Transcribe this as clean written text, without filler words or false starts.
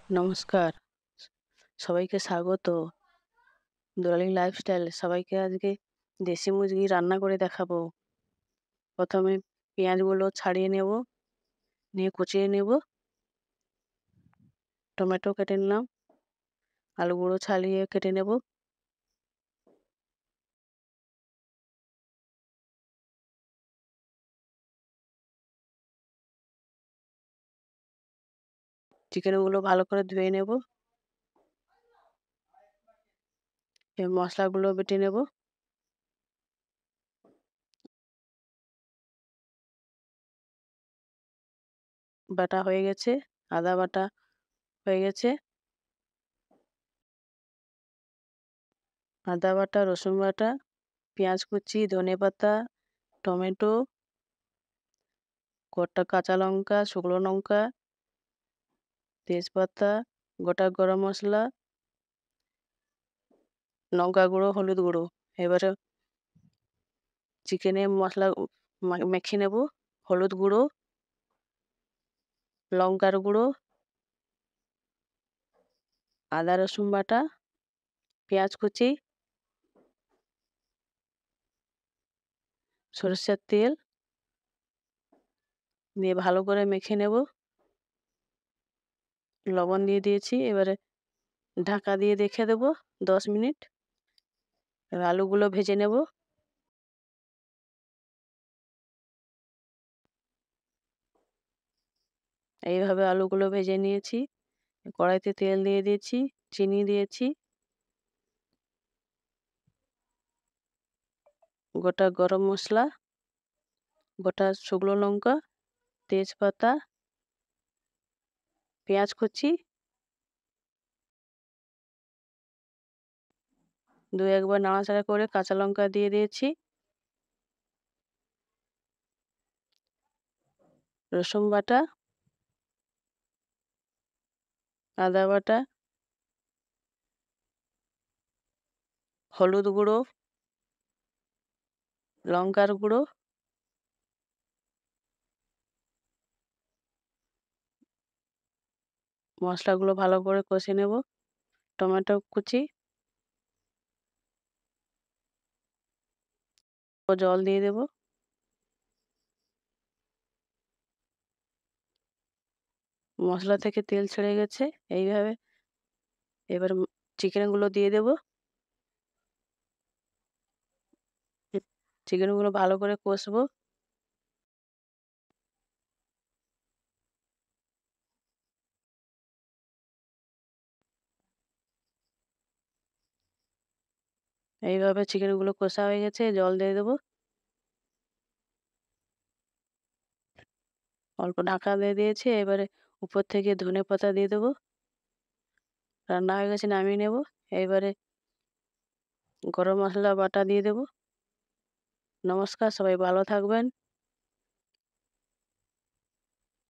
নমস্কার। সবাইকে স্বাগত। দুলালী লাইফস্টাইল। সবাইকে আজকে দেশি মুরগি রান্না করে দেখাবো। প্রথমে পেঁয়াজগুলো ছাড়িয়ে নেব, নিয়ে কুচিয়ে নেব। টমেটো কেটে নিলাম, আলুগুলো ছাড়িয়ে কেটে নেব। চিকেনগুলো ভালো করে ধুয়ে নেব। এই মশলাগুলো বেটে নেব। বাটা হয়ে গেছে, আদা বাটা হয়ে গেছে। আদা বাটা, রসুন বাটা, পেঁয়াজ কুচি, ধনেপাতা, টমেটো, গোটা কাঁচা লঙ্কা, শুকনো লঙ্কা, তেজপাতা, গোটা গরম মশলা, লঙ্কা গুঁড়ো, হলুদ গুঁড়ো। এবারে চিকেনের মশলা মেখে নেব। হলুদ গুঁড়ো, লঙ্কার গুঁড়ো, আদা রসুন বাটা, পেঁয়াজ কুচি, সরষের তেল দিয়ে ভালো করে মেখে নেব। লবণ দিয়ে দিয়েছি। এবারে ঢাকা দিয়ে রেখে দেবো 10 মিনিট। এবার আলুগুলো ভেজে নেব। এইভাবে আলুগুলো ভেজে নিয়েছি। কড়াইতে তেল দিয়ে দিয়েছি, চিনি দিয়েছি, গোটা গরম মশলা, গোটা শুকনো লঙ্কা, তেজপাতা, পেঁয়াজ কুচি, 2-1 বার নাড়াচাড়া করে কাঁচা লঙ্কা দিয়ে দিয়েছি, রসুন বাটা, আদা বাটা, হলুদ গুঁড়ো, লঙ্কার গুঁড়ো, মশলাগুলো ভালো করে কষে নেব। টমেটো কুচি ও জল দিয়ে দেব। মশলা থেকে তেল ছেড়ে গেছে। এইভাবে এবার চিকেনগুলো দিয়ে দেব। চিকেনগুলো ভালো করে কষবো। এইভাবে চিকেনগুলো কষা হয়ে গেছে, জল দিয়ে দেব। অল্প ঢাকা দিয়ে দিয়েছি। এবারে উপর থেকে ধনেপাতা দিয়ে দেব। রান্না হয়ে গেছে, নামিয়ে নেব। এইবারে গরম মশলা বাটা দিয়ে দেব। নমস্কার, সবাই ভালো থাকবেন।